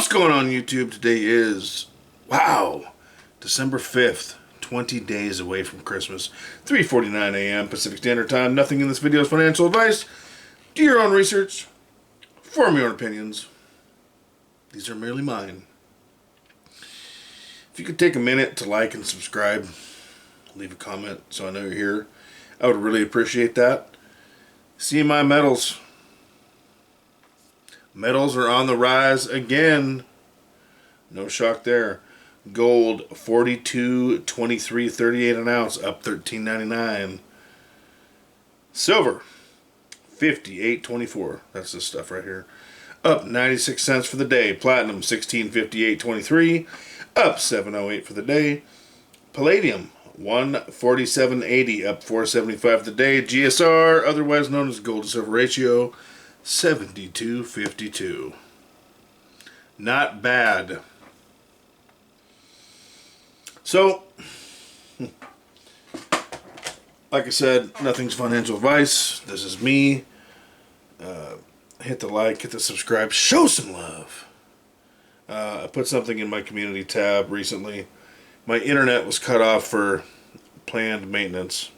What's going on YouTube? Today is, wow, December 5th, 20 days away from Christmas, 3:49 a.m. Pacific Standard Time. Nothing in this video is financial advice. Do your own research. Form your own opinions. These are merely mine. If you could take a minute to like and subscribe, leave a comment so I know you're here, I would really appreciate that. SE McLoughlin Metals are on the rise again. No shock there. Gold 42.2338 an ounce, up $13.99. Silver 58.24. That's this stuff right here. Up 96 cents for the day. Platinum 16.5823, up 7.08 for the day. Palladium 147.80, up 4.75 for the day. GSR, otherwise known as gold to silver ratio, 72.52. Not bad. So, like I said, nothing's financial advice. This is me. Hit the like, hit the subscribe, show some love. I put something in my community tab recently. My internet was cut off for planned maintenance.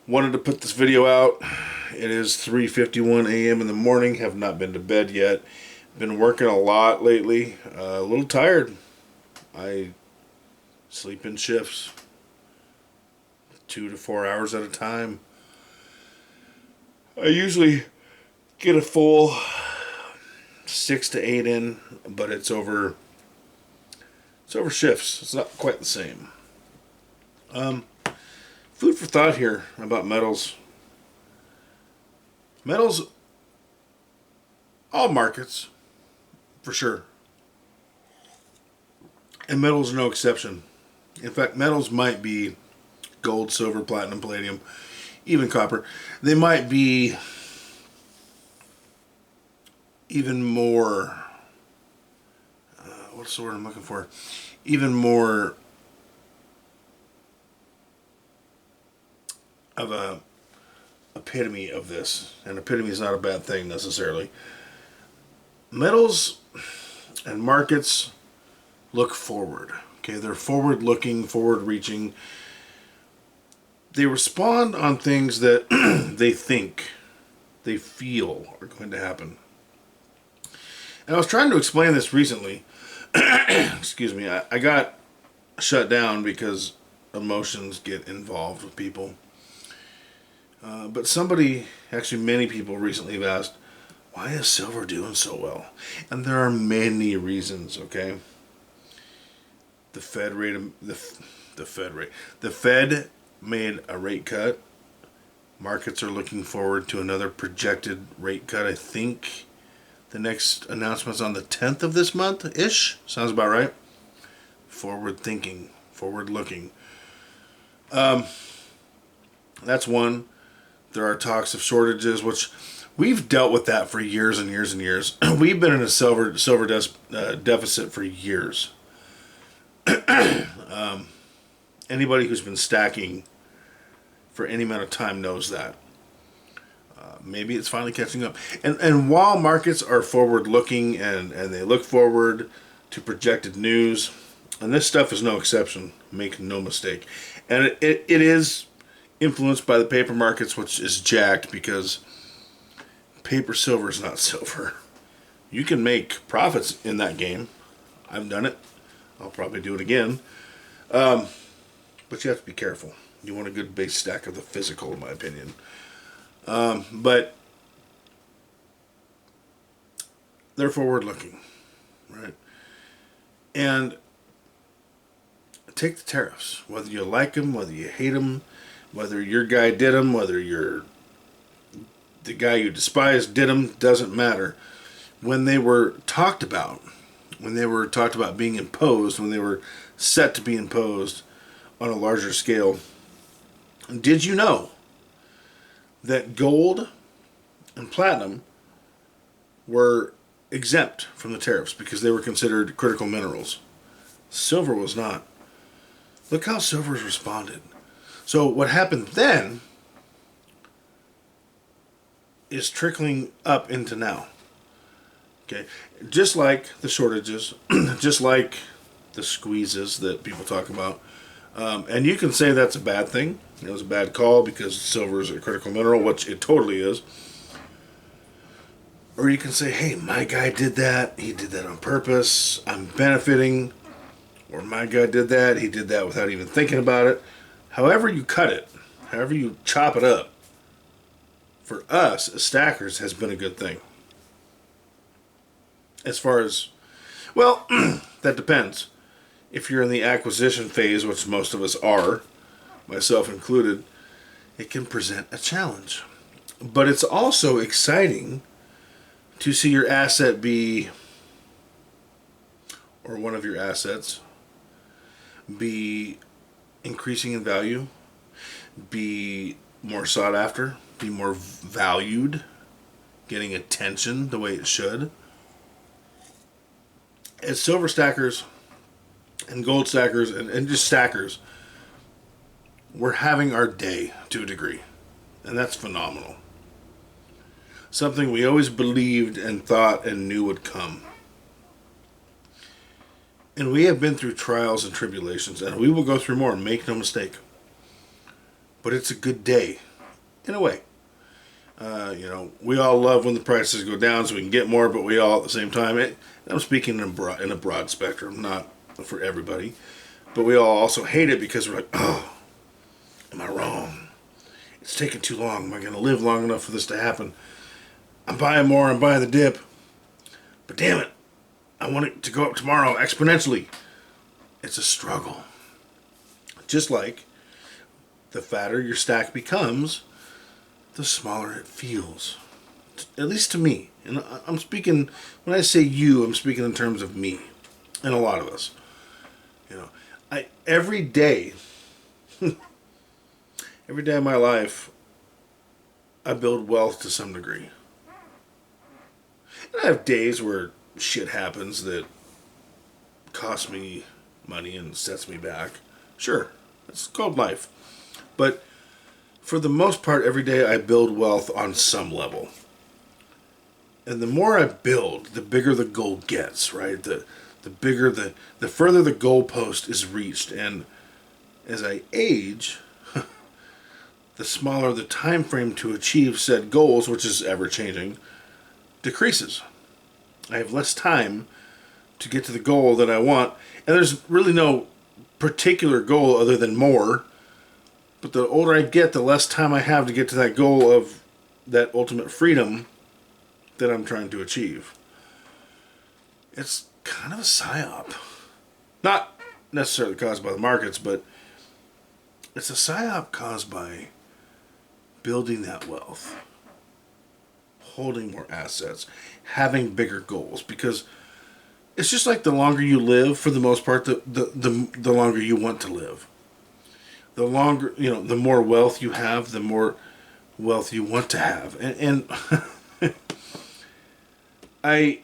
Wanted to put this video out. It is 3:51 a.m. in the morning. Have not been to bed yet. Been working a lot lately. A little tired. I sleep in shifts, 2 to 4 hours at a time. I usually get a full 6 to 8 in, but it's over shifts. It's not quite the same. Food for thought here about metals. Metals, all markets, for sure. And metals are no exception. In fact, metals might be gold, silver, platinum, palladium, even copper. They might be even more, what's the word I'm looking for? Even more of a epitome of this. And epitome is not a bad thing necessarily. Metals and markets look forward. Okay, they're forward-looking, forward-reaching. They respond on things that they think, they feel are going to happen. And I was trying to explain this recently. Excuse me. I got shut down because emotions get involved with people. But somebody, actually many people recently have asked, why is silver doing so well? And there are many reasons, okay? The Fed made a rate cut. Markets are looking forward to another projected rate cut. I think the next announcement's on the 10th of this month-ish. Sounds about right. Forward thinking, forward looking. That's one. There are talks of shortages, which we've dealt with that for years and years and years. We've been in a silver deficit for years. Anybody who's been stacking for any amount of time knows that. Maybe it's finally catching up. And while markets are forward-looking and they look forward to projected news, and this stuff is no exception, make no mistake. And it is influenced by the paper markets, which is jacked because paper silver is not silver. You can make profits in that game. I've done it. I'll probably do it again. But you have to be careful. You want a good base stack of the physical, in my opinion. But they're forward-looking, right? And take the tariffs. Whether you like them, whether you hate them, whether your guy did them, whether the guy you despise did them, doesn't matter. When they were talked about, being imposed, when they were set to be imposed on a larger scale, did you know that gold and platinum were exempt from the tariffs because they were considered critical minerals? Silver was not. Look how silver's responded. So what happened then is trickling up into now. Okay, just like the shortages, just like the squeezes that people talk about. And you can say that's a bad thing. It was a bad call because silver is a critical mineral, which it totally is. Or you can say, hey, my guy did that. He did that on purpose. I'm benefiting. Or my guy did that. He did that without even thinking about it. However you cut it, however you chop it up, for us as stackers has been a good thing. As far as, well, that depends. If you're in the acquisition phase, which most of us are, myself included, it can present a challenge. But it's also exciting to see your asset be, or one of your assets, be increasing in value, be more sought after, be more valued, getting attention the way it should. As silver stackers and gold stackers and just stackers, we're having our day to a degree. And that's phenomenal. Something we always believed and thought and knew would come. And we have been through trials and tribulations, and we will go through more, make no mistake. But it's a good day, in a way. We all love when the prices go down so we can get more, but we all at the same time, I'm speaking in a broad spectrum, not for everybody, but we all also hate it because we're like, oh, am I wrong? It's taking too long. Am I going to live long enough for this to happen? I'm buying more, I'm buying the dip, but damn it, I want it to go up tomorrow exponentially. It's a struggle. Just like the fatter your stack becomes, the smaller it feels. At least to me. And I'm speaking, when I say you, I'm speaking in terms of me and a lot of us. Every day of my life, I build wealth to some degree. And I have days where shit happens that costs me money and sets me back. Sure, it's called life. But for the most part, every day I build wealth on some level. And the more I build, the bigger the goal gets, right? The bigger the further the goalpost is reached. And as I age, the smaller the time frame to achieve said goals, which is ever changing, decreases. I have less time to get to the goal that I want, and there's really no particular goal other than more. But the older I get, the less time I have to get to that goal of that ultimate freedom that I'm trying to achieve. It's kind of a psyop. Not necessarily caused by the markets, but it's a psyop caused by building that wealth, holding more assets, having bigger goals. Because it's just like the longer you live, for the most part, the longer you want to live. The longer, the more wealth you have, the more wealth you want to have. And I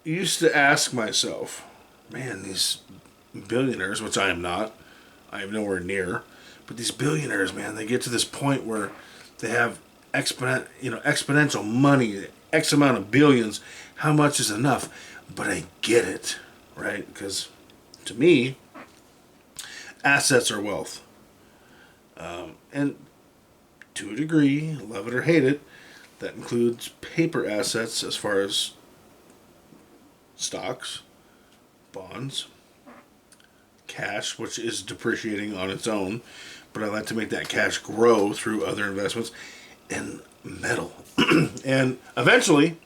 used to ask myself, man, these billionaires, which I am not, I am nowhere near, but these billionaires, man, they get to this point where they have exponential money, X amount of billions. How much is enough? But I get it, right? Because to me, assets are wealth. And to a degree, love it or hate it, that includes paper assets as far as stocks, bonds, cash, which is depreciating on its own, but I like to make that cash grow through other investments, and metal. And eventually,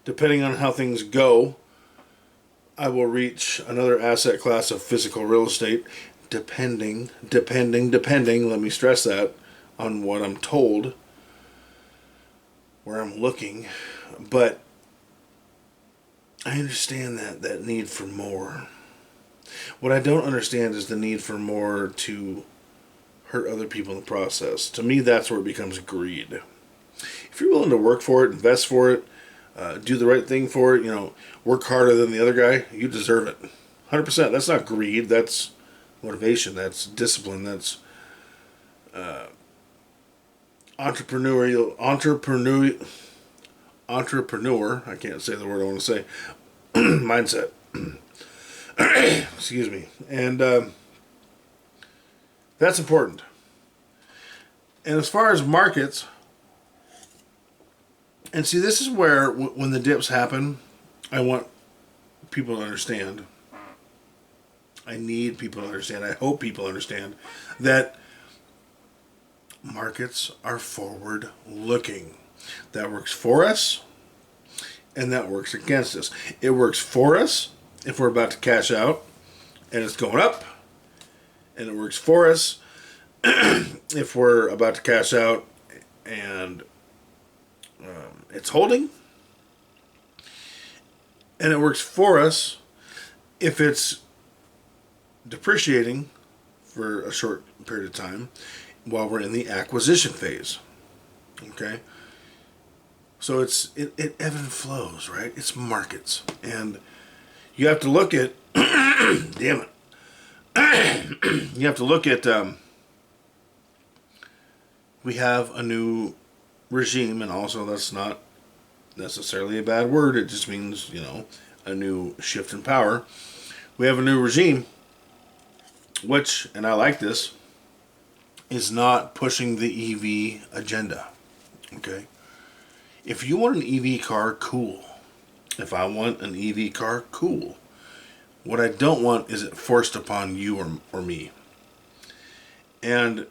depending on how things go, I will reach another asset class of physical real estate, depending, let me stress that, on what I'm told, where I'm looking. But I understand that need for more. What I don't understand is the need for more to hurt other people in the process. To me, that's where it becomes greed. If you're willing to work for it, invest for it, do the right thing for it, work harder than the other guy, you deserve it. 100%. That's not greed. That's motivation. That's discipline. That's entrepreneurial entrepreneur, I can't say the word I want to say, mindset. Excuse me. And that's important. And as far as markets, and see, this is where, when the dips happen, I want people to understand. I need people to understand. I hope people understand that markets are forward looking. That works for us, and that works against us. It works for us if we're about to cash out and it's going up, and it works for us if we're about to cash out and it's holding, and it works for us if it's depreciating for a short period of time while we're in the acquisition phase. Okay? So it ebb and flows, right? It's markets. And you have to look at damn it. You have to look at we have a new regime, and also that's not necessarily a bad word. It just means, a new shift in power. We have a new regime, which, and I like this, is not pushing the EV agenda. Okay? If you want an EV car, cool. If I want an EV car, cool. What I don't want is it forced upon you or me. And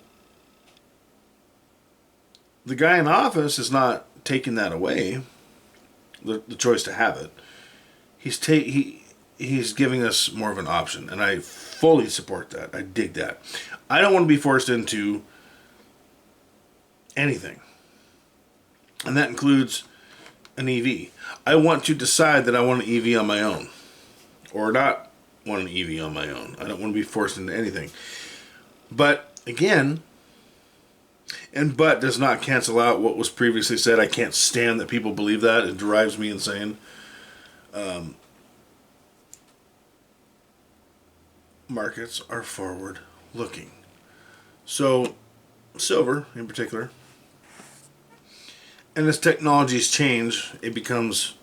the guy in office is not taking that away, the choice to have it. He's giving us more of an option, and I fully support that. I dig that. I don't want to be forced into anything, and that includes an EV. I want to decide that I want an EV on my own, or not want an EV on my own. I don't want to be forced into anything. But again, but does not cancel out what was previously said. I can't stand that people believe that. It drives me insane. Markets are forward looking. So silver in particular, and as technologies change, it becomes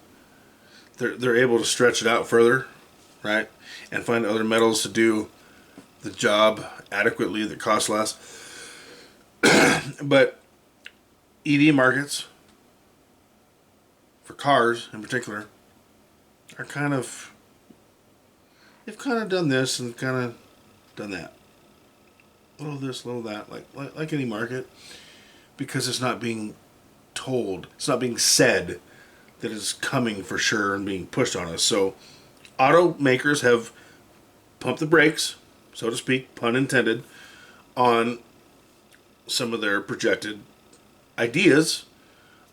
they're able to stretch it out further, right, and find other metals to do the job adequately that cost less. But EV markets for cars in particular are they've kind of done this and kind of done that. A little this, a little that, like any market, because it's not being told, it's not being said that it's coming for sure and being pushed on us. So automakers have pumped the brakes, so to speak, pun intended, on some of their projected ideas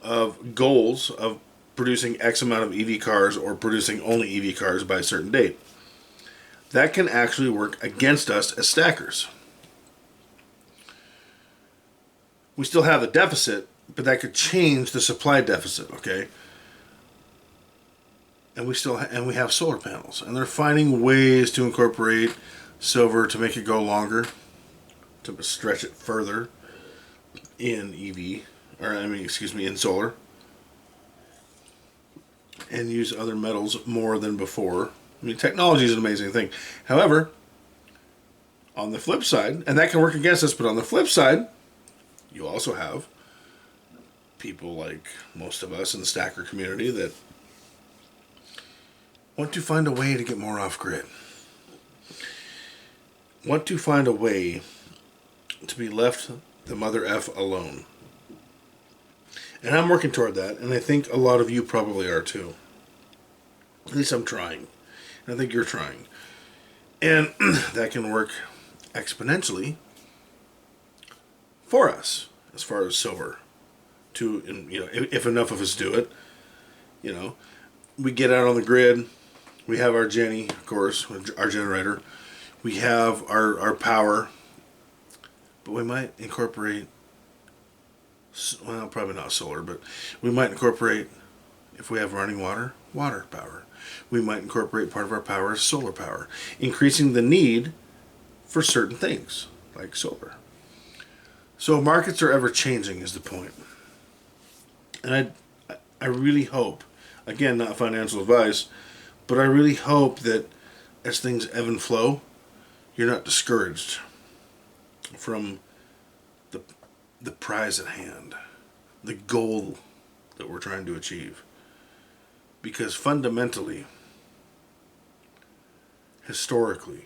of goals of producing X amount of EV cars or producing only EV cars by a certain date. That can actually work against us as stackers. We still have a deficit, but that could change the supply deficit, okay? And we have solar panels, and they're finding ways to incorporate silver to make it go longer, to stretch it further in in solar, and use other metals more than before. I mean, technology is an amazing thing. However, on the flip side, and that can work against us, but on the flip side, you also have people like most of us in the stacker community that want to find a way to get more off-grid. Want to find a way to be left the mother F alone. And I'm working toward that, and I think a lot of you probably are too. At least I'm trying. And I think you're trying. And that can work exponentially for us as far as silver. If enough of us do it, we get out on the grid. We have our Jenny, of course, our generator. We have our power. But we might incorporate, well, probably not solar, but we might incorporate, if we have running water power. We might incorporate part of our power as solar power, increasing the need for certain things, like solar. So markets are ever changing is the point. And I really hope, again, not financial advice, but I really hope that as things ebb and flow, you're not discouraged from the prize at hand, the goal that we're trying to achieve. Because fundamentally, historically,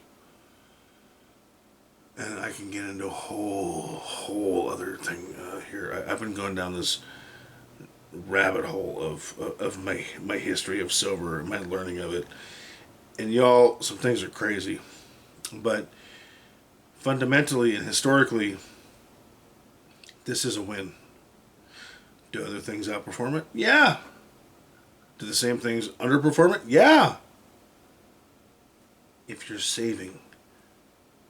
and I can get into a whole other thing here. I've been going down this rabbit hole of my history of silver and my learning of it. And y'all, some things are crazy. But fundamentally and historically, this is a win. Do other things outperform it? Yeah. Do the same things underperform it? Yeah. If you're saving,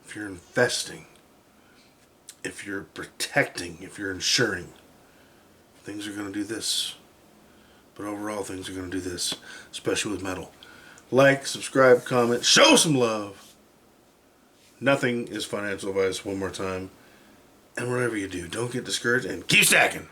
if you're investing, if you're protecting, if you're insuring, things are going to do this. But overall, things are going to do this, especially with metal. Like, subscribe, comment, show some love. Nothing is financial advice, one more time. And whatever you do, don't get discouraged and keep stacking.